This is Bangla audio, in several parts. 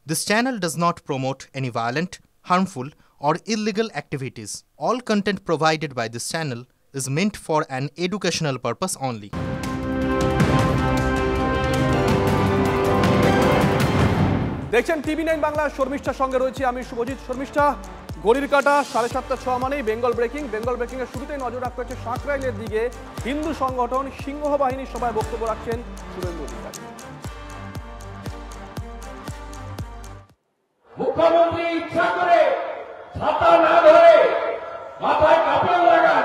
This channel does not promote any violent, harmful, or illegal activities. All content provided by this channel is meant for an educational purpose only. দেখছেন টিভি9 বাংলা। শর্মিষ্ঠার সঙ্গে রয়েছে আমি শুভজিৎ। শর্মিষ্ঠা, ঘড়ির কাঁটা 7:30 মানেই বেঙ্গল ব্রেকিং। বেঙ্গল ব্রেকিং এর শুরুতেই নজর রাখতে হচ্ছে সাঁকরাইলের দিকে। হিন্দু সংগঠন সিংহ বাহিনীর সভায় বক্তব্য রাখছেন শুভেন্দু অধিকারী। মুখ্যমন্ত্রী ইচ্ছা করে ছাতা না ধরে মাথায় কাপড় লাগান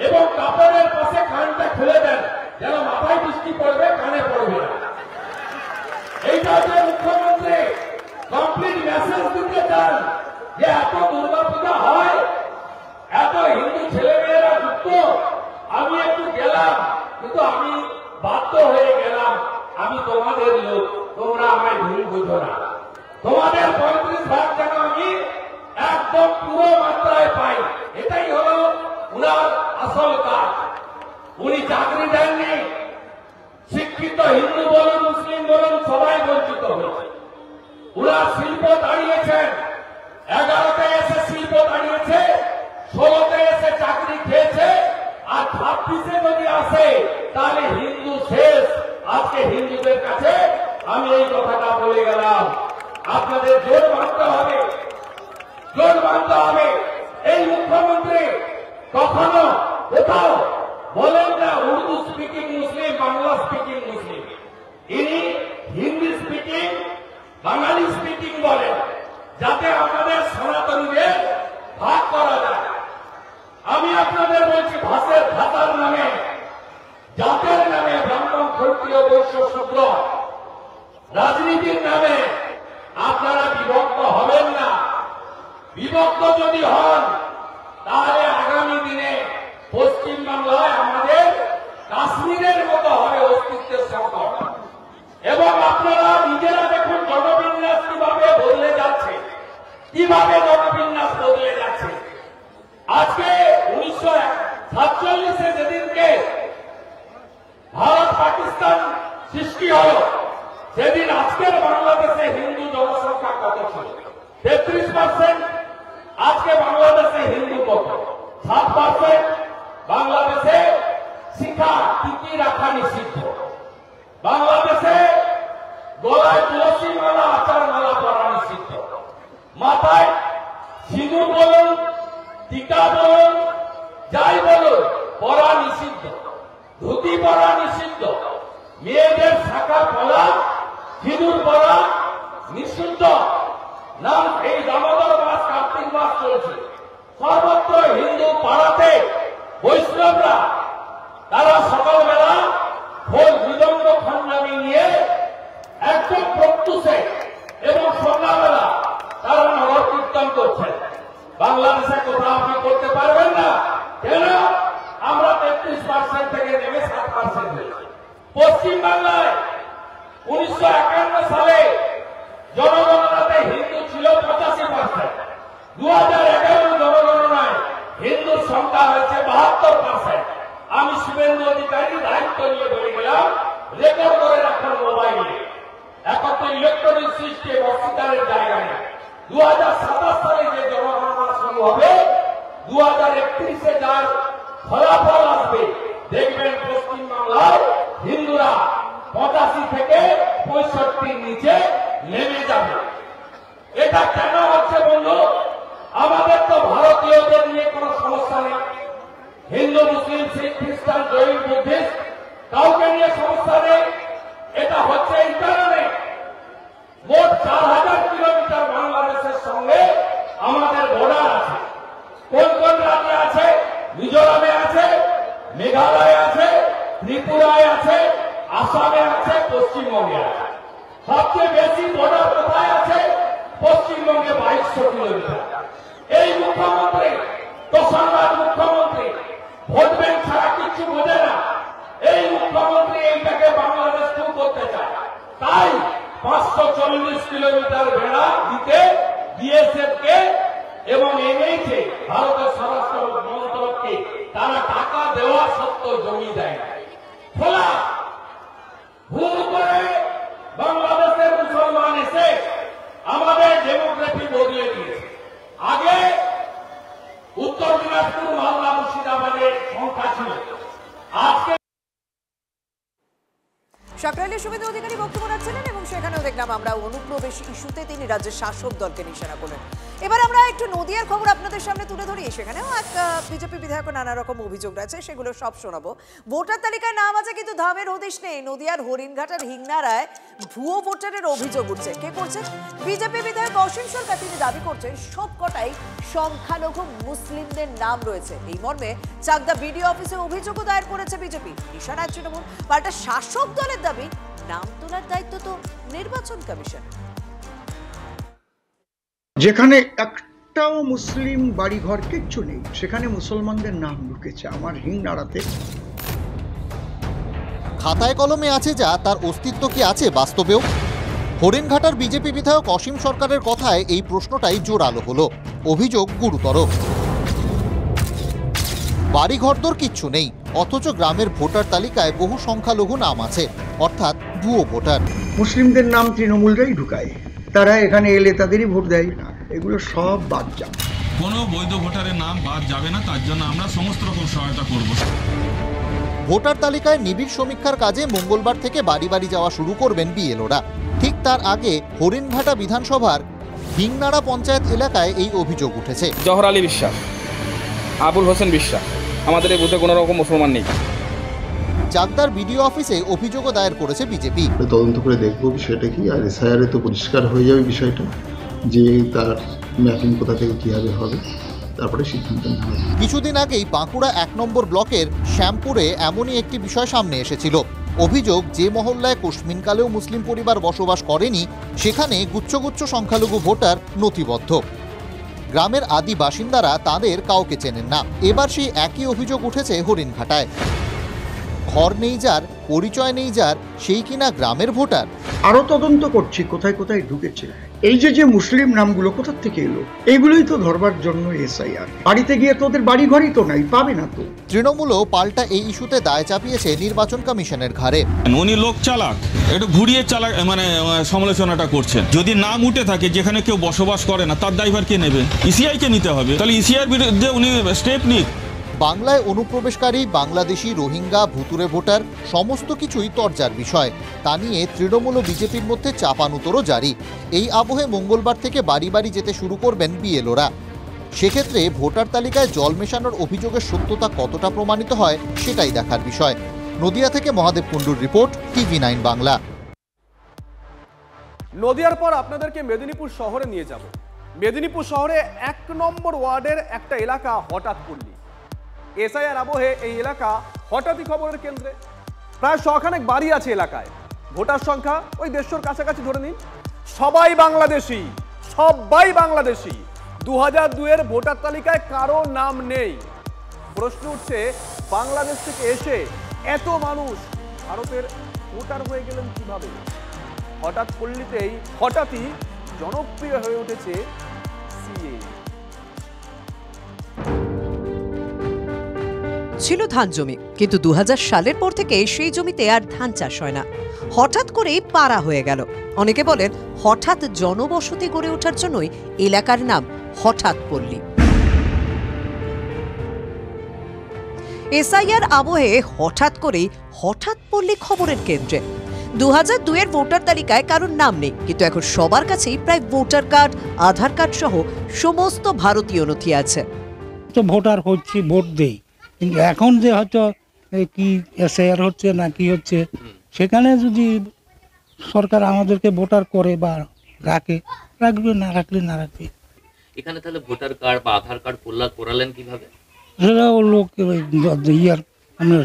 এবং কাপড়ের পাশে কানটা খুলে দেন, যেন মাথায় বৃষ্টি পড়বে কানে পড়বে না। এইটা যে মুখ্যমন্ত্রী কমপ্লিট মেসেজ দিতে চান যে এত দুর্গা পূজা হয়, এত হিন্দু ছেলেমেয়েরা যুক্ত, আমি একটু গেলাম, কিন্তু আমি বাধ্য হয়ে গেলাম, আমি তোমাদের লোক, তোমরা আমায় ভুল বুঝো না। তোমাদের 35 ভাগ যেন আমি একদম পুরো মাত্রায় পাই, এটাই হলো উনার আসল কাজ। উনি চাকরি দেননি, শিক্ষিত হিন্দু বলুন মুসলিম বলুন সবাই বঞ্চিত হয়েছে। উনার শিল্প দাঁড়িয়েছেন, 11তে এসে শিল্প দাঁড়িয়েছে, 16তে এসে চাকরি খেয়েছে, আর 26-এ যদি আসে তাহলে হিন্দু শেষ। আজকে হিন্দুদের কাছে আমি এই কথাটা বলে গেলাম, আপনাদের জোর বাঁধতে হবে, জোর বাঁধতে হবে। এই মুখ্যমন্ত্রী কখনো কোথাও বলেন না উর্দু স্পিকিং মুসলিম, বাংলা স্পিকিং মুসলিম। ইনি হিন্দি স্পিকিং, বাঙালি স্পিকিং বলেন, যাতে আমাদের সনাতনীদের ভাগ করা যায়। আমি আপনাদের বলছি, ভাষার নামে, জাতের নামে, ব্রাহ্মণ ক্ষত্রিয় বৈশ্য শূদ্র, রাজনীতির নামে আপনারা বিভক্ত হবেন না। বিভক্ত যদি হন তাহলে আগামী দিনে পশ্চিম বাংলায় আমাদের কাশ্মীরের মতো হবে অস্তিত্বের সংকট। এবং আপনারা নিজেরা দেখুন জনবিন্যাস কিভাবে বদলে যাচ্ছে, কিভাবে জনবিন্যাস বদলে যাচ্ছে। আজকে 1947-এ যেদিনকে ভারত পাকিস্তান সৃষ্টি হল, সেদিন আজকের বাংলাদেশে হিন্দু জনসংখ্যা কত ছিল? 33%। আজকে বাংলাদেশে হিন্দু কত? 7%। বাংলাদেশে শিক্ষা টিকি রাখা নিষিদ্ধ। বাংলাদেশে গলায় তুলসী মালা, আচার মালা পরা নিষিদ্ধ। মাথায় সিঁদুর বলুন, টিকা বলুন, যাই বলুন, পরা নিষিদ্ধ। ধুতি পরা নিষিদ্ধ। মেয়েদের শাখা পলা, সিঁদুর পরা নিষিদ্ধ। নাম এই দামোদর মাস, কার্তিক মাস চলছে, সর্বত্র হিন্দু পাড়াতে বৈষ্ণবরা তারা সকালবেলা খোল মৃদঙ্গ খঞ্জামি নিয়ে একদম প্রত্যুষে এবং সন্ধ্যাবেলা তারা নগর কীর্তন করছেন। বাংলাদেশে কোথাও আপনি করতে পারবেন না। কেন? আমরা 33% থেকে নেমে 7% হয়েছি। পশ্চিম বাংলায় 1951 সালে জনগণনাতে হিন্দু ছিল 85%। 2011 জনগণনায় হিন্দুর সংখ্যা হয়েছে 72%। আমি শুভেন্দু অধিকারী দায়িত্ব নিয়ে বলে গেলাম, রেকর্ড করে রাখুন মোবাইলে। এখন তো ইলেকট্রনিক সিস্টেম অস্বীকারের জায়গা নেই। 2027 সালে যে জনগণনা শুরু হবে, 2031-এ যার ফলাফল আসবে, দেখবেন পশ্চিম বাংলায় হিন্দুরা 85 থেকে 65-র নিচে নেমে যাবে। এটা কেন হচ্ছে বন্ধু? আমাদের তো ভারতীয়দের নিয়ে কোনো সমস্যা নেই। হিন্দু, মুসলিম, শিখ, খ্রিস্টান, জৈন, বুদ্ধিস্ট কাউকে নিয়ে সমস্যা নেই। এটা হচ্ছে এই কারণে মোট 4000 কিলোমিটার বাংলাদেশের সঙ্গে আমাদের বর্ডার আছে। কোন কোন রাজ্যে আছে? মিজোরামে আছে, মেঘালয়ে আছে, ত্রিপুরায় আছে, আসামে আছে, পশ্চিমবঙ্গে আছে। সবচেয়ে বেশি বর্ডার কোথায় আছে? পশ্চিমবঙ্গে 2200 কিলোমিটার। এই মুখ্যমন্ত্রী, তোষণবাজ মুখ্যমন্ত্রী, ভোট ব্যাংক ছাড়া কিছু বোঝে না। এই মুখ্যমন্ত্রী এইটাকে বাংলাদেশ 2 করতে চায়। তাই 540 কিলোমিটার বেড়া দিতে বিএসএফ কে এবং এনেছে ভারতের স্বরাষ্ট্র মন্ত্রককে, তারা টাকা দেওয়া সত্ত্বেও জমি দেয় না। খোলা ভুল করে বাংলাদেশের মুসলমান এসে এমএলএ শুভেন্দু অধিকারী বক্তব্য রাখছিলেন এবং সেখানেও দেখলাম আমরা অনুপ্রবেশ ইস্যুতে তিনি রাজ্যের শাসক দলকে নিশানা করলেন। এবার আমরা একটু নদিয়ার খবর আপনাদের সামনে তুলে ধরি। সেখানেও এক বিজেপি বিধায়কের নানা রকম অভিযোগ রয়েছে, সেগুলো সব শোনাবো। ভোটার তালিকায় নাম আছে কিন্তু ধামের হদিশ নেই। নদিয়ার হরিণঘাটার হিংনারায় ভুয়ো ভোটারের অভিযোগ উঠছে। কে করছেন? বিজেপি বিধায়ক অসীম সরকার। তিনি দাবি করছেন সবকটাই সংখ্যালঘু মুসলিমদের নাম রয়েছে। এই মর্মে চাকদা বিডিও অফিসে অভিযোগও দায়ের করেছে বিজেপি। নিশানায় তৃণমূল। পাল্টা শাসক দলের দাবি নাম তোলার দায়িত্ব তো নির্বাচন কমিশন। যেখানে একটাও মুসলিম বাড়িঘর কিচ্ছু নেই, সেখানে মুসলমানদের নাম ঢুকেছে আমার হিংনাড়াতে। খাতায় কলমে আছে যা, তার অস্তিত্ব কি আছে বাস্তবেও? হরিণঘাটার বিজেপি বিধায়ক অসীম সরকারের কথায় এই প্রশ্নটাই জোরালো হলো। অভিযোগ গুরুতর। বাড়িঘরদোর কিচ্ছু নেই, অথচ গ্রামের ভোটার তালিকায় বহু সংখ্যালঘু নাম আছে, অর্থাৎ ভুয়ো ভোটার। মুসলিমদের নাম তৃণমূলরাই ঢুকায়, তারা এখানে এলে তাদেরই ভোট দেয় না। এগুলো সব বাদ যাবে। কোনো বৈধ ভোটারের নাম বাদ যাবে না, তার জন্য আমরা সমস্ত রকম সহায়তা করব। ভোটার তালিকায় নিবিড় সমীক্ষার কাজে মঙ্গলবার থেকে বাড়ি বাড়ি যাওয়া শুরু করবেন বিএলওরা। ঠিক তার আগে হরিণঘাটা বিধানসভার হিংনাড়া পঞ্চায়েত এলাকায় এই অভিযোগ উঠেছে। জহর আলী বিশ্বাস, আবুল হোসেন বিশ্বাস, আমাদের এই বুথে কোনো রকম মুসলমান নেই। চাকদার বিডিও অফিসে অভিযোগও দায়ের করেছে বিজেপি। তদন্ত করে দেখবো বিষয়টা কি, আর এসআইআর তো পরিষ্কার হয়ে যাবে বিষয়টা, যে তার ম্যাপিং কোথা থেকে কিভাবে হবে, তারপরে সিদ্ধান্ত নেওয়া হবে। কিছুদিন আগেই বাঁকুড়া 1 নম্বর ব্লকের শ্যামপুরে এমনই একটি বিষয় সামনে এসেছিল। অভিযোগ, যে মহল্লায় কোশমিনকালেও মুসলিম পরিবার বসবাস করেনি, সেখানে গুচ্ছগুচ্ছ সংখ্যালঘু ভোটার নথিবদ্ধ। গ্রামের আদি বাসিন্দারা তাদের কাউকে চেনেন না। এবার সেই একই অভিযোগ উঠেছে হরিণঘাটায়। ঘর নেই যার, পরিচয় নেই যার, সেই কিনা গ্রামের ভোটার। আরো তদন্ত করছি কোথায় কোথায় ঢুকেছে। এই যে মুসলিম নামগুলো কোথা থেকে এলো, এইগুলোই তো ধরবার জন্য এসআইআর। বাড়িতে গিয়ে তো ওদের বাড়ি ঘরই তো নাই, পাবে না তো। তৃণমূলও পাল্টা এই ইস্যুতে দায় চাপিয়েছে নির্বাচন কমিশনের ঘাড়ে। উনি লোক চালাক, একটু ঘুরিয়ে চালাক সমালোচনাটা করছেন। যদি নাম উঠে থাকে যেখানে কেউ বসবাস করে না, তার দায়ভার কে নেবে? ইসিআই কে নিতে হবে। তাহলে ইসিআইয়ের বিরুদ্ধে উনি স্টেপ নিক। বাংলায় অনুপ্রবেশকারী, বাংলাদেশি, রোহিঙ্গা, ভুতুরে ভোটার সমস্ত কিছুই তরজার বিষয়। তা নিয়ে তৃণমূল ও বিজেপির মধ্যে চাপানুতরও জারি। এই আবহে মঙ্গলবার থেকে বাড়ি বাড়ি যেতে শুরু করবেন বিএলওরা। সেক্ষেত্রে ভোটার তালিকায় জল মেশানোর অভিযোগের সত্যতা কতটা প্রমাণিত হয় সেটাই দেখার বিষয়। নদিয়া থেকে মহাদেব কুণ্ডুর রিপোর্ট, TV9 বাংলা। নদিয়ার পর আপনাদেরকে মেদিনীপুর শহরে নিয়ে যাব। মেদিনীপুর শহরে 1 নম্বর ওয়ার্ডের একটা এলাকা হঠাৎ পল্লী। এসআইআর আবহে এই এলাকা হঠাৎই খবরের কেন্দ্রে। প্রায় 100খানেক বাড়ি আছে এলাকায়। ভোটার সংখ্যা ওই 150-র কাছাকাছি ধরে নিন। সবাই বাংলাদেশি, সবাই বাংলাদেশি। 2002-এর ভোটার তালিকায় কারো নাম নেই। প্রশ্ন উঠছে, বাংলাদেশ থেকে এসে এত মানুষ ভারতের ভোটার হয়ে গেলেন কিভাবে? হঠাৎ পল্লীতেই হঠাৎই জনপ্রিয় হয়ে উঠেছে সিএ। ছিল ধান জমি, কিন্তু 2000 সালের পর থেকে সেই জমিতে আর ধান চাষ হয় না। হঠাৎ করেই পাড়া হয়ে গেল। অনেকে বলেন হঠাৎ জনবসতি গড়ে ওঠার জন্যই এলাকার নাম হঠাৎ পল্লী। এসআইআর আবহে হঠাৎ করেই হঠাৎ পল্লী খবরের কেন্দ্রে। 2002-এর ভোটার তালিকায় কারোর নাম নেই, কিন্তু এখন সবার কাছেই প্রায় ভোটার কার্ড, আধার কার্ড সহ সমস্ত ভারতীয় নথি আছে। তো ভোটার হচ্ছে, ভোট দেই, কিন্তু এখন যে হয়তো কি এসআইআর হচ্ছে না কি হচ্ছে, সেখানে যদি সরকার আমাদেরকে ভোটার করে বা রাখে, রাখবে, না রাখলে না রাখবে। এখানে তাহলে ভোটার কার্ড বা আধার কার্ড করালেন কিভাবে? সেটাও লোক ইয়ার আমরা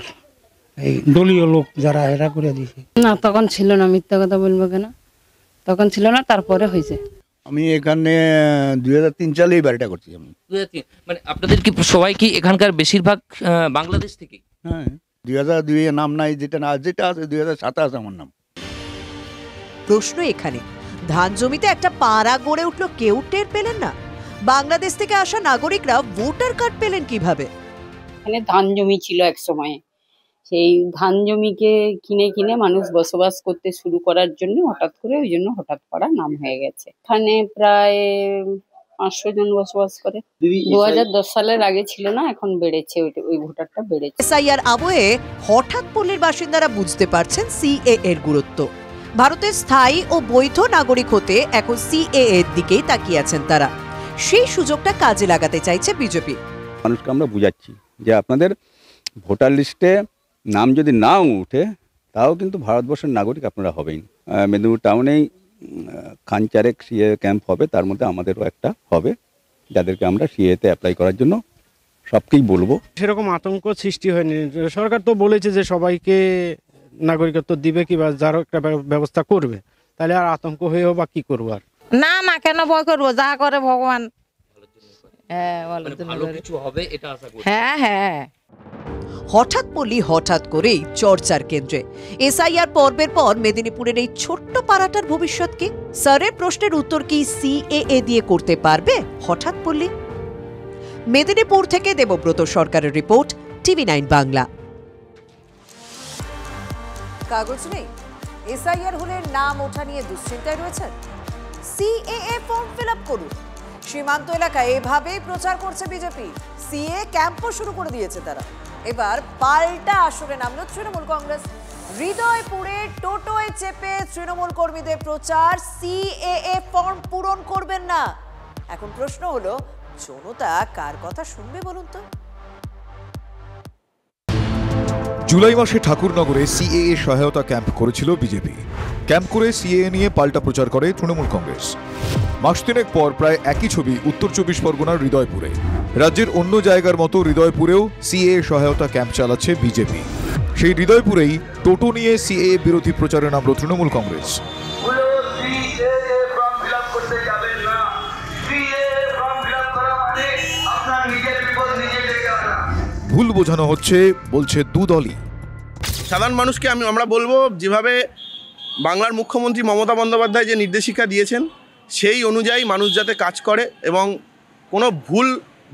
এই দলীয় লোক যারা এরা করে দিয়েছে। না, তখন ছিল না, মিথ্যা কথা বলবো কেন, তখন ছিল না, তারপরে হয়েছে। আমি এখানে 2003 সালেই বাড়িটা করছি। আমি 2003, মানে আপনাদের কি সবাই কি এখানকার বেশিরভাগ বাংলাদেশ থেকে? হ্যাঁ, 2002 এ নাম নাই, যেটা আছে 2007 আমার নাম। প্রশ্ন এখানে, ধান জমিতে একটা পাড়া গড়ে উঠলো, কেউ টের পেলেন না? বাংলাদেশ থেকে আসা নাগরিকরা ভোটার কার্ড পেলেন কিভাবে? এখানে ধান জমি ছিল এক সময়ে, সেই ধান জমিকে কিনে কিনে মানুষ বসবাস করতে শুরু করার জন্য হঠাৎ করে ওই জন্য হঠাৎ পাড়া নাম হয়ে গেছে। এখানে প্রায় 500 জন বসবাস করে। 2010 সালের আগে ছিল না, এখন বেড়েছে, ওই ভোটারটা বেড়েছে। এসআইআর আবহে হঠাৎ পল্লীর বাসিন্দারা বুঝতে পারছেন সিএএ এর গুরুত্ব। ভারতের স্থায়ী ও বৈধ নাগরিক হতে এখন সিএএ এর দিকেই তাকিয়ে আছেন তারা। সেই সুযোগটা কাজে লাগাতে চাইছে বিজেপি। মানুষকে আমরা বুঝাচ্ছি যে আপনাদের ভোটার লিস্টে নাম যদি নাও উঠে তাও কিন্তু ভারতবর্ষের নাগরিক আপনারা হবেই। মেদিনীপুর টাউনেই খানচারেক সিএ ক্যাম্প হবে, তার মধ্যে আমাদেরও একটা হবে, যাদেরকে আমরা সিএতে অ্যাপ্লাই করার জন্য সবকেই বলবো। সেরকম আতঙ্ক সৃষ্টি হয়নি। সরকার তো বলেছে যে সবাইকে নাগরিকত্ব দিবে কি বা যার একটা ব্যবস্থা করবে, তাহলে আর আতঙ্ক হয়েও বা কি করবো? আর না না, কেন ভয় করবো? যা করে ভগবান। হ্যাঁ, হ্যাঁ হ্যাঁ। হঠাৎ পল্লী হঠাৎ করেই চর্চার কেন্দ্রে। এসআইআর পর্বের পর মেদিনীপুরের এই ছোট্ট পাড়াটার ভবিষ্যৎ কি? স্যারের প্রশ্নের উত্তর কি সিএএ দিয়ে করতে পারবে হঠাৎ পল্লী? মেদিনীপুর থেকে দেবব্রত সরকারের রিপোর্ট, TV9 বাংলা। কাগজ নেই, এসআইআর হলে নাম ওঠা নিয়ে দুশ্চিন্তায় রয়েছেন? সিএএ ফর্ম ফিল আপ করুন। সীমান্ত এলাকায় এভাবেই প্রচার করছে বিজেপি। সিএ ক্যাম্পও শুরু করে দিয়েছে তারা। এবার পাল্টা আসরে নামল তৃণমূল কংগ্রেস। হৃদয়পুরে টোটোয় চেপে তৃণমূল কর্মীদের প্রচার, সিএএ ফর্ম পূরণ করবেন না। এখন প্রশ্ন হলো, জনতা কার কথা শুনবে বলুন তো? জুলাই মাসে ঠাকুরনগরে সিএএ সহায়তা ক্যাম্প করেছিল বিজেপি। ক্যাম্প করে সিএএ নিয়ে পাল্টা প্রচার করে তৃণমূল কংগ্রেস। মাস তিনেক পর প্রায় একই ছবি উত্তর 24 পরগনার হৃদয়পুরে। রাজ্যের অন্য জায়গার মতো হৃদয়পুরেও সিএএ সহায়তা ক্যাম্প চালাচ্ছে বিজেপি। সেই হৃদয়পুরেই টোটো নিয়ে সিএএ বিরোধী প্রচারে নামল তৃণমূল কংগ্রেস। ভুল বোঝানো হচ্ছে বলছে দুদলই। সাধারণ মানুষকে আমরা বলবো, যেভাবে বাংলার মুখ্যমন্ত্রী মমতা বন্দ্যোপাধ্যায় যে নির্দেশিকা দিয়েছেন সেই অনুযায়ী মানুষ যাতে কাজ করে এবং কোনো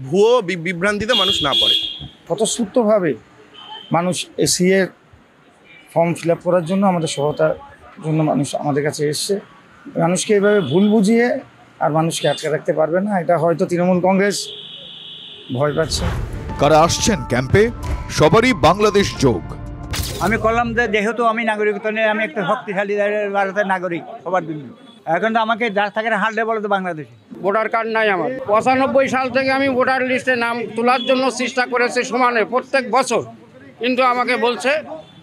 ভুয়ো বিভ্রান্তিতে মানুষ না পড়ে। স্বতঃস্ফূর্তভাবে মানুষ সিএর ফর্ম ফিল আপ করার জন্য, আমাদের সহায়তার জন্য মানুষ আমাদের কাছে এসছে। মানুষকে এভাবে ভুল বুঝিয়ে আর মানুষকে আটকে রাখতে পারবে না, এটা হয়তো তৃণমূল কংগ্রেস ভয় পাচ্ছে। কারা আসছেন ক্যাম্পে? সবারই বাংলাদেশ যোগ। আমি করলাম যে যেহেতু আমি নাগরিকত্ব নিয়ে আমি একটা শক্তিশালী ভারতের নাগরিক সবার জন্য, এখন তো আমাকে যার থাকে হারলে বলে তো বাংলাদেশে। ভোটার কার্ড নাই আমার। 95 সাল থেকে আমি ভোটার লিস্টে নাম তোলার জন্য চেষ্টা করেছি সমানে প্রত্যেক বছর, কিন্তু আমাকে বলছে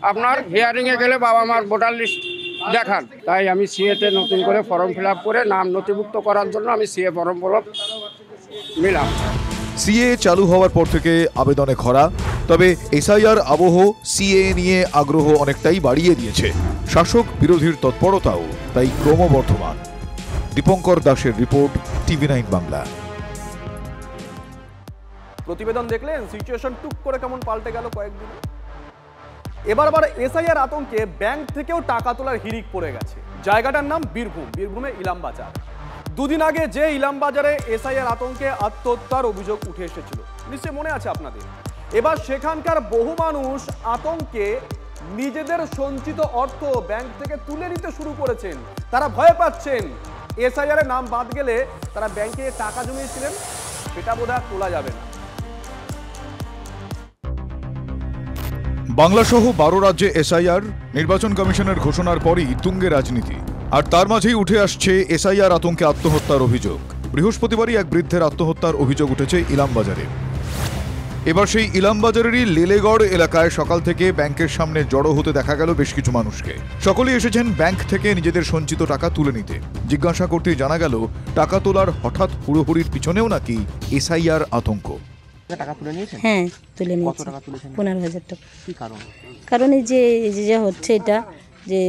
আপনার হিয়ারিংয়ে গেলে বাবা মার ভোটার লিস্ট দেখান। তাই আমি সিএতে নতুন করে ফর্ম ফিল আপ করে নাম নথিভুক্ত করার জন্য আমি সিএ ফর্ম নিলাম। সিএ চালু হওয়ার পর থেকে আবেদনে খরা, তবে এসআইআর আবহ সিএ নিয়ে আগ্রহ অনেকটাই বাড়িয়ে দিয়েছে। শাসক বিরোধীর তৎপরতাও তাই ক্রমবর্ধমান। দীপঙ্কর দাসের রিপোর্ট, TV9 বাংলা। প্রতিবেদন দেখলেন, সিচুয়েশন টুক করে কেমন পাল্টে গেল কয়েকদিন। এবার এসআইআর আতঙ্কে ব্যাংক থেকেও টাকা তোলার হিড়িক পড়ে গেছে। জায়গাটার নাম বীরভূম, বীরভূমে ইলামবাজার। দুদিন আগে যে ইলামবাজারে এসআইআর আতঙ্কে আত্মহত্যার অভিযোগ উঠে এসেছিল, নিশ্চয়ই মনে আছে আপনাদের। এবার সেখানকার বহু মানুষ আতঙ্কে নিজেদের সঞ্চিত অর্থ ব্যাংক থেকে তুলে নিতে শুরু করেছেন। তারা ভয় পাচ্ছেন এসআইআর নাম বাদ গেলে তারা ব্যাংকে টাকা জমিয়েছিলেন সেটা বোধহয় তোলা যাবে না। বাংলাসহ 12 রাজ্যে এসআইআর, নির্বাচন কমিশনের ঘোষণার পরই তুঙ্গে রাজনীতি। আর তার মাঝেই উঠে আসছে এসআইআর আতঙ্কে আত্মহত্যার অভিযোগ। বৃহস্পতিবারই এক বৃদ্ধের আত্মহত্যার অভিযোগ উঠেছে ইলামবাজারে। এবার সেই ইলামবাজারেরই লেলেগড় এলাকায় সকাল থেকে ব্যাংকের সামনে জড়ো হতে দেখা গেল বেশ কিছু মানুষকে। সকলেই এসেছেন ব্যাংক থেকে নিজেদের সঞ্চিত টাকা তুলে নিতে। জিজ্ঞাসা করতে জানা গেল, টাকা তোলার হঠাৎ হুড়োহুড়ির পিছনেও নাকি এসআইআর আতঙ্ক। টাকা তুলে নিয়েছেন? হ্যাঁ, তুলে নিয়েছি। কত টাকা তুলেছেন? 15,000 টাকা। কি কারণ? কারণ এই যে হচ্ছে এটা যে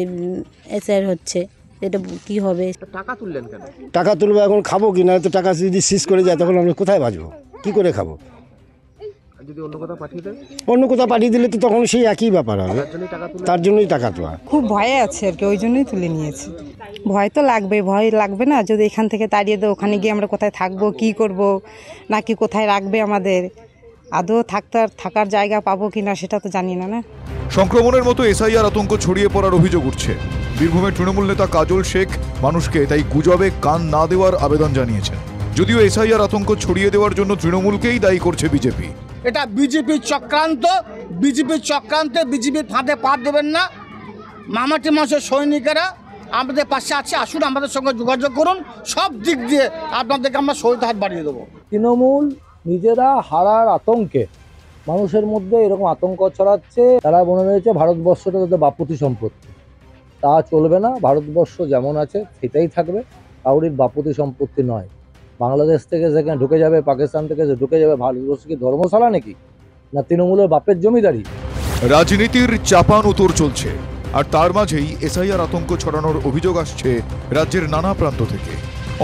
এসআইআর হচ্ছে, এটা কি হবে? টাকা তুললেন কেন? টাকা তুলবো, এখন খাবো কি না? তো টাকা যদি সিজ করে যায় তখন আমরা কোথায় বাঁচবো, কি করে খাবো? যদি অন্য কোথাও পাঠিয়ে দেন? অন্য কোথাও পাঠিয়ে দিলে তো তখন সেই একই ব্যাপার হবে, তার জন্যই টাকা তোলা। খুব ভয়ে আছে আর কি, ওই জন্যই তুলে নিয়েছি। ভয় তো লাগবে, ভয় লাগবে না? যদি এখান থেকে তাড়িয়ে দেয়, ওখানে গিয়ে আমরা কোথায় থাকবো, কি করব, নাকি কোথায় রাখবে আমাদের, আদৌ থাকার জায়গা পাবো কিনা সেটা তো জানি না। না, সংক্রমণের মতো এসআইআর আতঙ্ক ছড়িয়ে পড়ার অভিযোগ উঠছে। বীরভূমের তৃণমূল নেতা কাজল শেখ মানুষকে তাই গুজবে কান না দেওয়ার আবেদন জানিয়েছেন। যদিও এসআইআর আতঙ্ক ছড়িয়ে দেওয়ার জন্য তৃণমূলকেই দায়ী করছে বিজেপি। এটা বিজেপির চক্রান্ত, বিজেপির চক্রান্তে বিজেপির ফাঁদে পা দেবেন না। মামাটি মাসের সৈনিকেরা আমাদের পাশে আছে, আসুন আমাদের সঙ্গে যোগাযোগ করুন, সব দিক দিয়ে আপনাদেরকে আমরা সহায়তা হাত বাড়িয়ে দেবো। তৃণমূল নিজেরা হারার আতঙ্কে মানুষের মধ্যে এরকম আতঙ্ক ছড়াচ্ছে। তারা মনে রয়েছে ভারতবর্ষটা তাদের বাপতি সম্পত্তি, তা চলবে না। ভারতবর্ষ যেমন আছে সেটাই থাকবে, কাউরির বাপতি সম্পত্তি নয়। বাংলাদেশ থেকে সেখানে ঢুকে যাবে, পাকিস্তান থেকে ঢুকে যাবে, ভারতবর্ষ কি ধর্মশালা নাকি, না তৃণমূলের বাপের জমিদারি? রাজনীতির চাপান উত্তর চলছে, আর তার মাঝেই এসআইআর আতঙ্ক ছড়ানোর অভিযোগ আসছে রাজ্যের নানা প্রান্ত থেকে।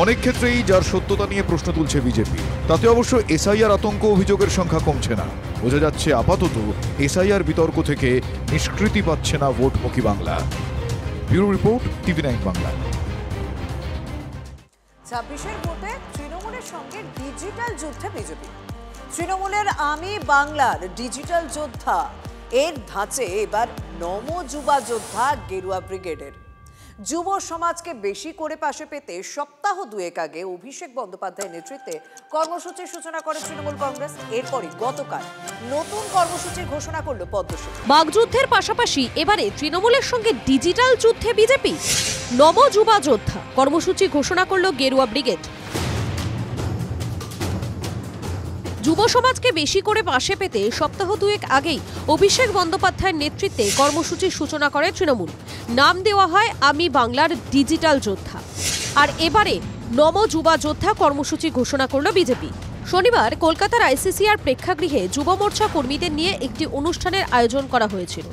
অনেক ক্ষেত্রেই যার সত্যতা নিয়ে প্রশ্ন তুলছে বিজেপি। তাতে অবশ্য এসআইআর আতঙ্ক অভিযোগের সংখ্যা কমছে না। বোঝা যাচ্ছে আপাতত এসআইআর বিতর্ক থেকে নিষ্কৃতি পাচ্ছে না ভোটমুখী Bangla. Bureau report, TV9 Bangla. 26-এর ভোটে তৃণমূলের সঙ্গে ডিজিটাল যুদ্ধে বিজেপি। তৃণমূলের আমি বাংলার ডিজিটাল যোদ্ধা, এর ধাঁচে এবার নম যুবা যোদ্ধা গেরুয়া ব্রিগেডের। যুব সমাজকে বেশি করে পাশে পেতে সপ্তাহ দুয়েক আগে অভিষেক বন্দ্যোপাধ্যায়ের নেতৃত্বে কর্মসূচির সূচনা করে তৃণমূল কংগ্রেস। এরপরই গতকাল নতুন কর্মসূচির ঘোষণা করল পদ্মশ্রী। বাগযুদ্ধের পাশাপাশি এবারে তৃণমূলের সঙ্গে ডিজিটাল যুদ্ধে বিজেপি। নম যুবা যোদ্ধা কর্মসূচি ঘোষণা করল গেরুয়া ব্রিগেড। যুব সমাজকে বেশি করে পাশে পেতে সপ্তাহ দুয়েক আগেই অভিষেক বন্দ্যোপাধ্যায়ের নেতৃত্বে কর্মসূচির সূচনা করে তৃণমূল। নাম দেওয়া হয় আমি বাংলার ডিজিটাল যোদ্ধা। আর এবারে নম যুবা যোদ্ধা কর্মসূচি ঘোষণা করল বিজেপি। শনিবার কলকাতার ICCR প্রেক্ষাগৃহে যুব মোর্চা কর্মীদের নিয়ে একটি অনুষ্ঠানের আয়োজন করা হয়েছিল।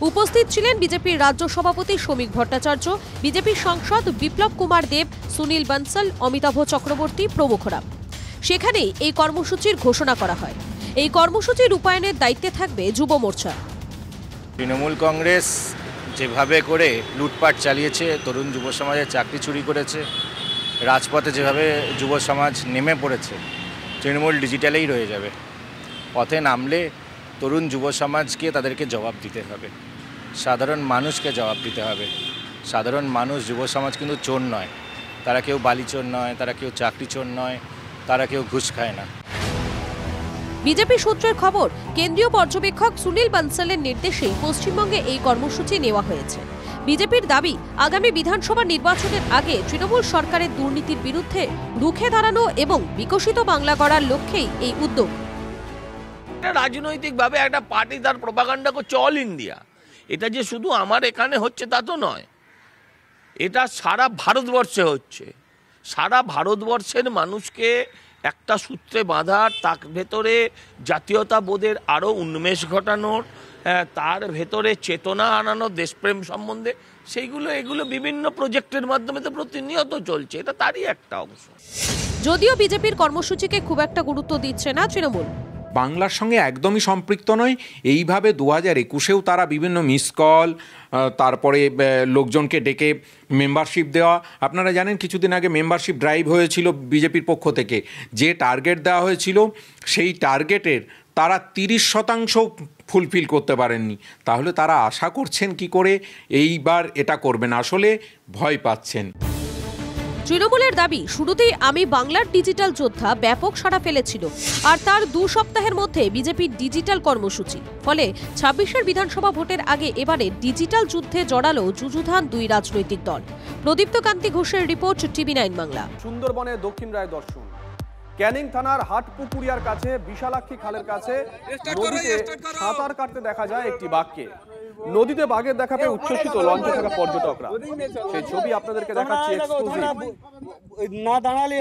উপস্থিত ছিলেন বিজেপির রাজ্য সভাপতি শ্রমিক ভট্টাচার্য, বিজেপির সাংসদ বিপ্লব কুমার দেব, সুনীল বনসল, অমিতাভ চক্রবর্তী প্রমুখরা। সেখানেই এই কর্মসূচির ঘোষণা করা হয়। এই কর্মসূচি রূপায়ণের দায়িত্বে থাকবে যুব মোর্চা। তৃণমূল কংগ্রেস যেভাবে করে লুটপাট চালিয়েছে, তরুণ যুব সমাজের চাকরি চুরি করেছে, রাজপথে যেভাবে যুব সমাজ নেমে পড়েছে, তৃণমূল ডিজিটালেই রয়ে যাবে। পথে নামলে তরুণ যুব সমাজকে তাদেরকে জবাব দিতে হবে, সাধারণ মানুষকে জবাব দিতে হবে। সাধারণ মানুষ, যুব সমাজ কিন্তু চোর নয়, তারা কেউ বালি চোর নয়, তারা কেউ চাকরি চোর নয়, তারা কেউ ঘুষ খায় না। বিজেপি সূত্রের খবর, কেন্দ্রীয় পর্যবেক্ষক সুনীল বনসলের নির্দেশেই পশ্চিমবঙ্গে এই কর্মসূচি নেওয়া হয়েছে। বিজেপির দাবি, আগামী বিধানসভা নির্বাচনের আগে তৃণমূল সরকারের দুর্নীতির বিরুদ্ধে রুখে দাঁড়ানো এবং বিকশিত বাংলা গড়ার লক্ষ্যেই এই উদ্যোগ। রাজনৈতিকভাবে একটা পার্টি তার প্রপাগান্ডা করছে অল ইন্ডিয়া। এটা যে শুধু আমার এখানে হচ্ছে তা তো নয়, এটা সারা ভারতবর্ষে হচ্ছে। সারা ভারতবর্ষের মানুষকে একটা সূত্রে বাঁধার, তার ভেতরে জাতীয়তাবোধের আরও উন্মেষ ঘটানোর, তার ভেতরে চেতনা আনানোর দেশপ্রেম সম্বন্ধে, এগুলো বিভিন্ন প্রজেক্টের মাধ্যমে তো প্রতিনিয়ত চলছে। এটা তারই একটা অংশ। যদিও বিজেপির কর্মসূচিকে খুব একটা গুরুত্ব দিচ্ছে না তৃণমূল। বাংলার সঙ্গে একদমই সম্পৃক্ত নয়। এইভাবে 2021-এও তারা বিভিন্ন মিস কল, তারপরে লোকজনকে ডেকে মেম্বারশিপ দেওয়া। আপনারা জানেন কিছুদিন আগে মেম্বারশিপ ড্রাইভ হয়েছিল বিজেপির পক্ষ থেকে। যে টার্গেট দেওয়া হয়েছিল সেই টার্গেটের তারা 30% ফুলফিল করতে পারেননি। তাহলে তারা আশা করছেন কি করে এইবার এটা করবেন? আসলে ভয় পাচ্ছেন। তৃণমূলের দাবি, শুরুতেই আমি বাংলার ডিজিটাল যোদ্ধা ব্যাপক সাড়া ফেলেছিল, আর তার 2 সপ্তাহের মধ্যে বিজেপির ডিজিটাল কর্মসূচি। ফলে 26-এর বিধানসভা ভোটের আগে এবারে ডিজিটাল যুদ্ধে জড়ালো যুযুধান 2 রাজনৈতিক দল। প্রদীপ্ত কান্তি ঘোষের রিপোর্ট, TV9 বাংলা। সুন্দরবনে দক্ষিণ রায় দর্শন। ক্যানিং থানার হাটপুকুরিয়ার কাছে বিশালাক্ষী খালের কাছে নদীতে সাঁতার কাটতে দেখা যায় একটি বাঘকে। নদীতে বাঘের দেখা পেয়ে উচ্ছ্বসিত লঞ্চে থাকা পর্যটকরা। সেই ছবি আপনাদেরকে দেখাচ্ছি এক্সক্লুসিভ।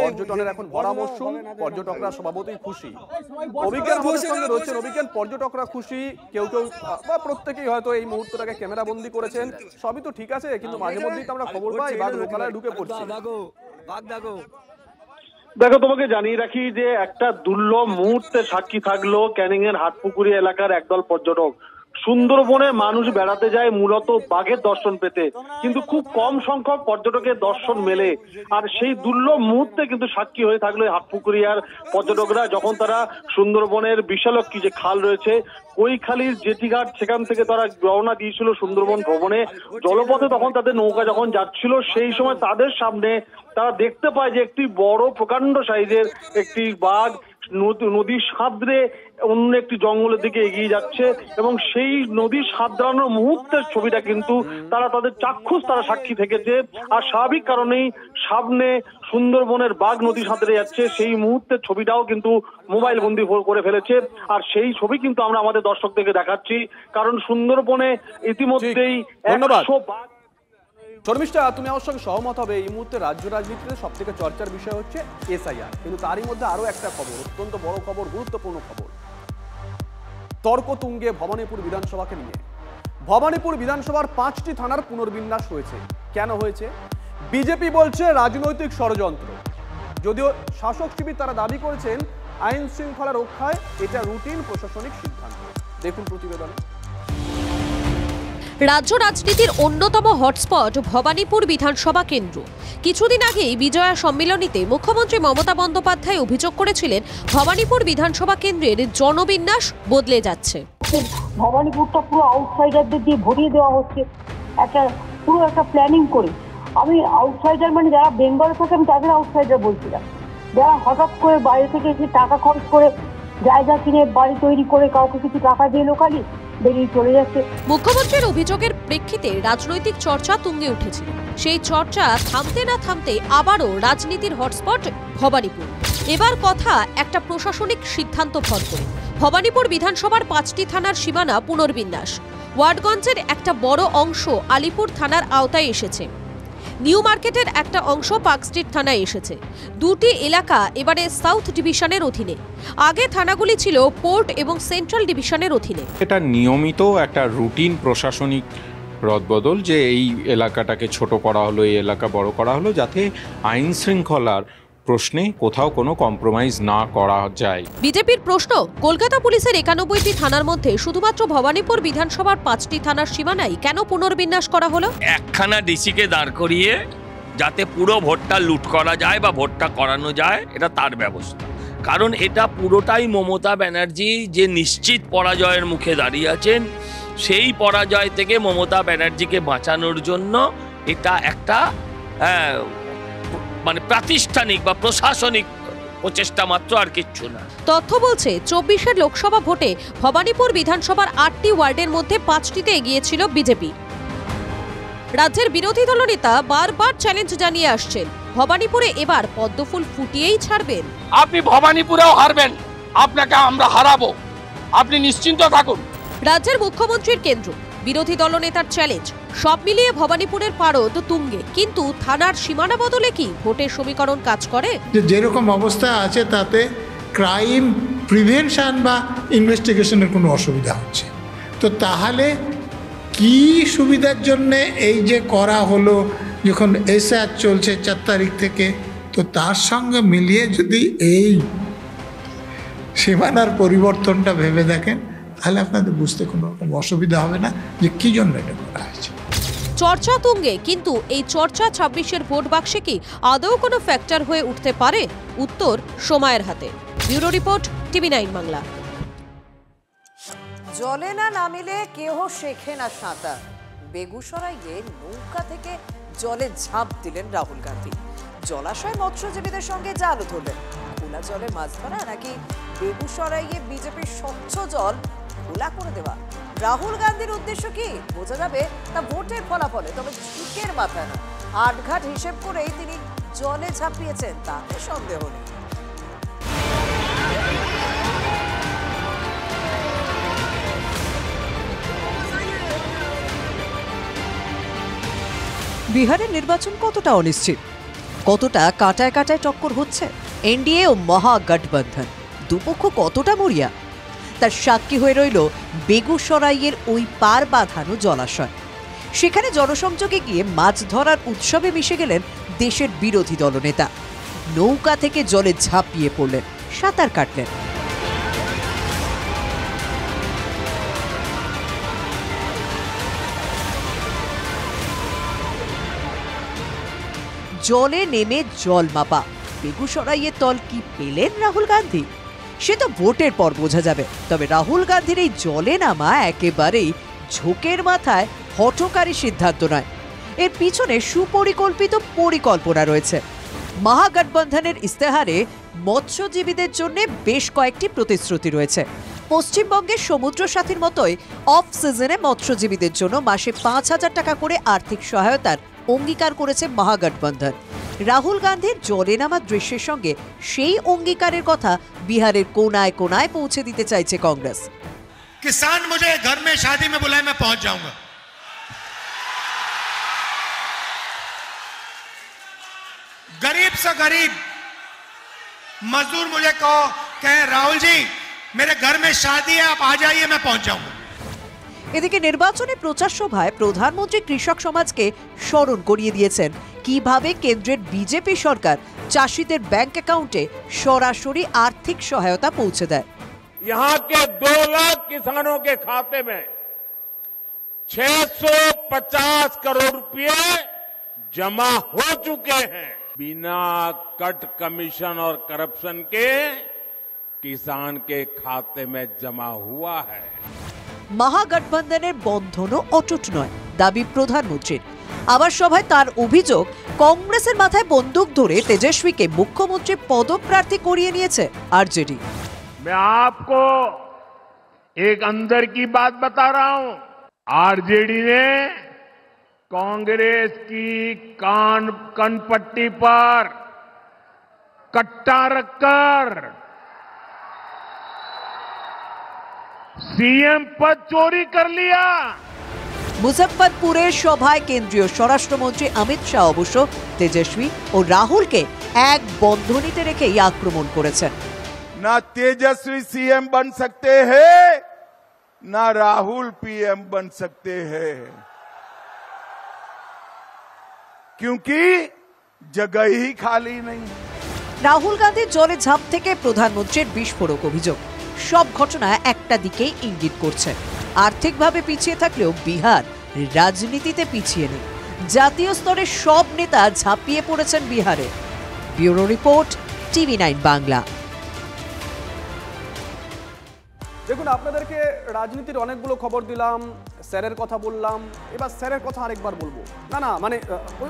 পর্যটনের এখন ভরা মরশুম, পর্যটকরা স্বভাবতই খুশি। অভিজ্ঞান আমাদের সঙ্গে রয়েছেন। অভিজ্ঞান, পর্যটকরা খুশি, কেউ বা প্রত্যেকেই হয়তো এই মুহূর্তটাকে ক্যামেরা বন্দি করেছেন। সবই তো ঠিক আছে, কিন্তু মাঝে মধ্যেই তো আমরা খবর পাই বাঘ লোকালয়ে ঢুকে পড়ছে। দেখো, তোমাকে জানিয়ে রাখি যে একটা দুর্লভ মুহূর্তে সাক্ষী থাকলো ক্যানিং এর হাটপুকুরিয়া এলাকার একদল পর্যটক। সুন্দরবনে মানুষ বেড়াতে যায় মূলত বাঘের দর্শন পেতে, কিন্তু খুব কম সংখ্যক পর্যটকের দর্শন মেলে। আর সেই দুর্লভ মুহূর্তে কিন্তু সাক্ষী হয়ে থাকলো হাটপুকুরিয়ার পর্যটকরা, যখন তারা সুন্দরবনের বিশালক্ষী যে খাল রয়েছে কৈখালীর জেটিঘাট, সেখান থেকে তারা রওনা দিয়েছিল সুন্দরবন ভ্রমণে। জলপথে তখন তাদের নৌকা যখন যাচ্ছিল, সেই সময় তাদের সামনে তারা দেখতে পায় যে একটি বড় প্রকাণ্ড সাইজের একটি বাঘ নদীর সাঁতরে অন্য একটি জঙ্গলের দিকে এগিয়ে যাচ্ছে, এবং সেই নদীর সাঁতরানোর মুহূর্তের ছবিটা কিন্তু তাদের চাক্ষুষ সাক্ষী থেকেছে। আর স্বাভাবিক কারণেই সামনে সুন্দরবনের বাঘ নদী সাঁতরে যাচ্ছে, সেই মুহূর্তের ছবিটাও কিন্তু মোবাইল বন্দি করে ফেলেছে। আর সেই ছবি কিন্তু আমরা আমাদের দর্শকদেরকে দেখাচ্ছি, কারণ সুন্দরবনে ইতিমধ্যেই 100 বাঘ। শর্মিষ্ঠা, তুমি আমার সঙ্গে সহমত হবে, এই মুহূর্তে রাজ্য রাজনীতিতে সব থেকে চর্চার বিষয় হচ্ছে এসআইআর, কিন্তু তারই মধ্যে আরো একটা খবর, অত্যন্ত বড় খবর, গুরুত্বপূর্ণ খবর। তর্ক তুঙ্গে ভবানীপুর বিধানসভাকে নিয়ে। ভবানীপুর বিধানসভার 5টি থানার পুনর্বিন্যাস হয়েছে। কেন হয়েছে? বিজেপি বলছে রাজনৈতিক ষড়যন্ত্র, যদিও শাসক শিবির তারা দাবি করেছেন আইন শৃঙ্খলা রক্ষায় এটা রুটিন প্রশাসনিক সিদ্ধান্ত। দেখুন প্রতিবেদন। রাজ্য রাজনীতির অন্যতম হটস্পট ভবানীপুর বিধানসভা কেন্দ্র। কিছুদিন আগেই বিজয়া সম্মেলনীতে মুখ্যমন্ত্রী মমতা বন্দ্যোপাধ্যায় অভিযোগ করেছিলেন ভবানীপুর বিধানসভা কেন্দ্রের জনবিন্যাস বদলে যাচ্ছে। ভবানীপুরটা পুরো আউটসাইডারদের দিয়ে ভরিয়ে দেওয়া হচ্ছে, পুরো একটা প্ল্যানিং করে। আমি আউটসাইডার মানে যারা বেঙ্গল থেকে, আমি তাদের আউটসাইডার বলছিলাম, যারা হঠাৎ করে বাইরে থেকে এসে টাকা খরচ করে জায়গা কিনে বাড়ি তৈরি করে কাউকে কিছু টাকা দিয়ে লোকালি বেরিয়ে চলে যাচ্ছে। মুখ্যমন্ত্রীর অভিযোগের প্রেক্ষিতে রাজনৈতিক চর্চা তুঙ্গে উঠেছিল। সেই চর্চা থামতে না থামতে আবারও রাজনীতির হটস্পট ভবানীপুর। এবার কথা একটা প্রশাসনিক সিদ্ধান্ত ভর করে। ভবানীপুর বিধানসভার 5টি থানার সীমানা পুনর্বিন্যাস। ওয়ার্ডগঞ্জের একটা বড় অংশ আলিপুর থানার আওতায় এসেছে। নিউ মার্কেটের একটা অংশ পার্ক স্ট্রিট থানায় এসেছে। 2টি এলাকা এবারে সাউথ ডিভিশনের অধীনে। আগে থানাগুলি ছিল পোর্ট এবং সেন্ট্রাল ডিভিশনের অধীনে। এটা নিয়মিত একটা রুটিন প্রশাসনিক রদবদল, যে এই এলাকাটাকে ছোট করা হলো, এই এলাকা বড় করা হলো, যাতে আইন শৃঙ্খলার প্রশ্নে কোথাও কোনো কম্প্রোমাইজ না করা যায়। বিজেপির প্রশ্ন, কলকাতা পুলিশের 91টি থানার মধ্যে শুধুমাত্র ভবানীপুর বিধানসভার 5টি থানার সীমানায় কেন পুনর্বিন্যাস করা হলো? একখানা ডিসিকে দাঁড় করিয়ে যাতে পুরো ভোটটা লুট করা যায় বা ভোটটা করানো যায়, এটা তার ব্যবস্থা। কারণ এটা পুরোটাই মমতা ব্যানার্জি যে নিশ্চিত পরাজয়ের মুখে দাঁড়িয়ে আছেন, সেই পরাজয় থেকে মমতা ব্যানার্জিকে বাঁচানোর জন্য এটা একটা মানে প্রাতিষ্ঠানিক বা প্রশাসনিক প্রচেষ্টা মাত্র, আর কিচ্ছু না। তথ্য বলছে 24-এর লোকসভা ভোটে ভবানীপুর বিধানসভার 8টি ওয়ার্ডের মধ্যে 5টিতে এগিয়েছিল বিজেপি। রাজ্যের বিরোধী দলনেতা বারবার চ্যালেঞ্জ জানিয়ে আসছেন, ভবানীপুরে এবার পদ্মফুল ফুটিয়েই ছাড়বেন। আপনি ভবানীপুরেও হারবেন, আপনাকে আমরা হারাবো, আপনি নিশ্চিন্ত থাকুন। রাজ্যের মুখ্যমন্ত্রীর কেন্দ্র, বিরোধী দলনেতার চ্যালেঞ্জ, সব মিলিয়ে ভবানীপুরের পারদ তুঙ্গে। কিন্তু থানার সীমানা বদলে কি ভোটের সমীকরণ কাজ করে? যেরকম অবস্থা আছে তাতে ক্রাইম প্রিভেনশন বা ইনভেস্টিগেশনের কোনো অসুবিধা হচ্ছে। তো তাহলে কি সুবিধার জন্যে এই যে করা হলো, যখন এসআর চলছে 4 তারিখ থেকে, তো তার সঙ্গে মিলিয়ে যদি এই সীমানার পরিবর্তনটা ভেবে দেখেন, তাহলে আপনাদের বুঝতে কোনো রকম অসুবিধা হবে না যে কী জন্য এটা করা হয়েছে। চর্চা তুঙ্গে, কিন্তু এই চর্চা 26-এর ভোট বাক্সে কি আদৌ কোনো ফ্যাক্টর হয়ে উঠতে পারে? উত্তর সময়ের হাতে। Bureau report, TV9 Bangla. জলে না নামিলে কেহ শেখে না সাঁতার। বেগুসরাইয়ে নৌকা থেকে জলে ঝাঁপ দিলেন রাহুল গান্ধী। জলাশয় মৎস্যজীবীদের সঙ্গে জাল ধরলেন। খোলা জলে মাছ ধরা নাকি বেগুসরাইয়ে বিজেপির স্বচ্ছ জল খোলা করে দেওয়া? রাহুল গান্ধীর উদ্দেশ্য কি বোঝা যাবে তা ভোটের ফলাফলে, তবে ঝিকের মাথা না, আটঘাট হিসেব করেই তিনি জলে ঝাঁপিয়েছেন, তাতে সন্দেহ নেই। বিহারের নির্বাচন কতটা অনিশ্চিত, কতটা কাটায় কাটায় টক্কর হচ্ছে, এনডিএ ও মহাগঠবন্ধন দুপক্ষ কতটা মরিয়া, তার সাক্ষী হয়ে রইল বেগুসরাইয়ের ওই পার বাঁধানো জলাশয়। সেখানে জনসংযোগে গিয়ে মাছ ধরার উৎসবে মিশে গেলেন দেশের বিরোধী দলনেতা। নৌকা থেকে জলে ঝাঁপিয়ে পড়লেন, সাঁতার কাটলেন। জলে নেমে জল মাপা। বেগুসরাইয়ের তল কি পেলেন রাহুল গান্ধী? সে তো ভোটের পর বোঝা যাবে। তবে রাহুল গান্ধীর এই জলে নামা একেবারেই ঝোঁকের মাথায় হঠকারী সিদ্ধান্ত নয়, এর পিছনে সুপরিকল্পিত পরিকল্পনা রয়েছে। মহাগঠবন্ধনের ইস্তেহারে মৎস্যজীবীদের জন্য বেশ কয়েকটি প্রতিশ্রুতি রয়েছে। পশ্চিমবঙ্গের সমুদ্র সাথীর মতোই অফ সিজনে মৎস্যজীবীদের জন্য মাসে 5,000 টাকা করে আর্থিক সহায়তার অঙ্গীকার করেছে মহাগঠবন্ধন। রাহুল গান্ধীর জলে নামা দৃশ্যের সঙ্গে সেই অঙ্গীকারের কথা বিহারের কোনায় কোনায় পৌঁছে দিতে চাইছে কংগ্রেস। किसान मुझे घर में शादी में बुलाए, मैं पहुंच जाऊंगा। गरीब से गरीब मजदूर मुझे कहे राहुल जी मेरे घर में शादी है, आप आ जाइए, मैं पहुंच जाऊंगा। এদিকে নির্বাচনী প্রচার সভায় প্রধানমন্ত্রী কৃষক সমাজকে স্মরণ করিয়ে দিয়েছেন কিভাবে কেন্দ্রের বিজেপি সরকার চাষিদের ব্যাংক অ্যাকাউন্টে সরাসরি আর্থিক সহায়তা পৌঁছে দেয়। यहाँ के 2 लाख किसानों के खाते में 650 करोड़ रुपए जमा हो चुके हैं। बिना कट कमीशन और करप्शन के किसान के खाते में जमा हुआ है। মহাগঠবন্ধনের বন্ধনও অটুট নয় দাবি প্রধানমন্ত্রীর। আবার সভায় তার অভিযোগ কংগ্রেসের মাথায় বন্দুক ধরে তেজস্বীকে মুখ্যমন্ত্রী পদপ্রার্থী করিয়ে নিয়েছে আরজেডি। मैं आपको एक अंदर की बात बता रहा हूं, आरजेडी ने कांग्रेस की कनपट्टी पर कट्टा रखकर सीएम पद चोरी कर लिया। মুজফ্ফরপুরের সভায় কেন্দ্রীয় স্বরাষ্ট্রমন্ত্রী অমিত শাহ অবশ্য তেজস্বী ও রাহুলকে এক বন্ধনীতে রেখেই আক্রমণ করেছেন। ना तेजस्वी सीएम बन सकते हैं, ना राहुल पीएम बन सकते हैं, क्योंकि जगह ही खाली नहीं। রাহুল গান্ধীর জলে ঝাঁপ থেকে প্রধানমন্ত্রীর বিস্ফোরক অভিযোগ সব ঘটনা একটা দিকেই ইঙ্গিত করছে। আর্থিকভাবে পিছিয়ে থাকলেও বিহার রাজনীতিতে পিছিয়ে নেই। জাতীয় স্তরে সব নেতা ঝাঁপিয়ে পড়েছেন বিহারে। Bureau report, TV9 Bangla. দেখুন, আপনাদেরকে রাজনীতির অনেকগুলো খবর দিলাম, স্যারের কথা বললাম, এবার স্যারের কথা আরেকবার বলবো। না মানে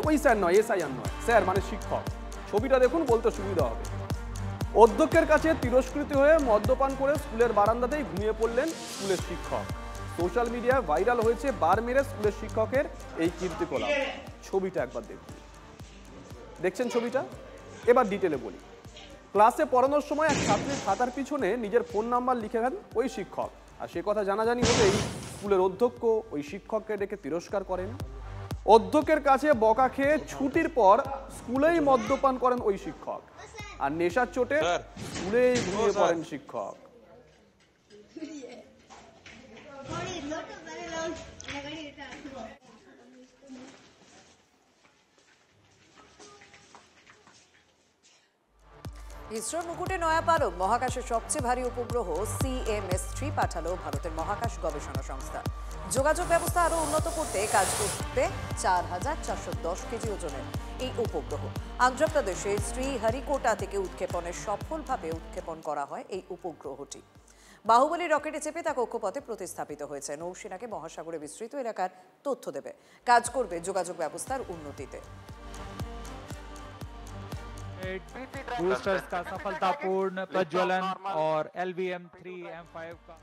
ওই স্যার নয়, SIR নয়, স্যার মানে শিক্ষক। ছবিটা দেখুন, বলতে সুবিধা হবে। অধ্যক্ষের কাছে তিরস্কৃত হয়ে মদ্যপান করে স্কুলের বারান্দাতেই ঘুমিয়ে পড়লেন স্কুলের শিক্ষক। সোশ্যাল মিডিয়ায় ভাইরাল হয়েছে বার মেরে স্কুলের শিক্ষকের এই কীর্তিকলাপ। ছবিটা একবার দেখুন। দেখছেন ছবিটা? এবার ডিটেলে বলি। ক্লাসে পড়ানোর সময় এক ছাত্রীর খাতার পিছনে নিজের ফোন নাম্বার লিখে দেন ওই শিক্ষক, আর সে কথা জানাজানি হলেই স্কুলের অধ্যক্ষ ওই শিক্ষককে ডেকে তিরস্কার করেন। অধ্যক্ষের কাছে বকা খেয়ে ছুটির পর স্কুলেই মদ্যপান করেন ওই শিক্ষক, আর নেশার চোটে স্কুলেই ঘুমিয়ে পড়েন শিক্ষক। ইসরোর মুকুটে নয়া পালক মহাকাশের সবচেয়ে ভারী উপগ্রহ CMS-3 পাঠালো ভারতের মহাকাশ গবেষণা সংস্থা। যোগাযোগ ব্যবস্থা আরো উন্নত করতে কাজ করবে 4,410 কেজি ওজনের এই উপগ্রহ। অন্ধ্রপ্রদেশের শ্রীহরিকোটা থেকে উৎক্ষেপণের সফলভাবে উৎক্ষেপণ করা হয় এই উপগ্রহটি। বাহুবলী রকেটে চেপে তা কক্ষপথে প্রতিস্থাপিত হয়েছে। নৌসেনাকে মহাসাগরে বিস্তৃত এলাকার তথ্য দেবে, কাজ করবে যোগাযোগ ব্যবস্থার উন্নতিতে। बूस्टर्स का सफलतापूर्ण प्रज्वलन और LVM-3 M5 का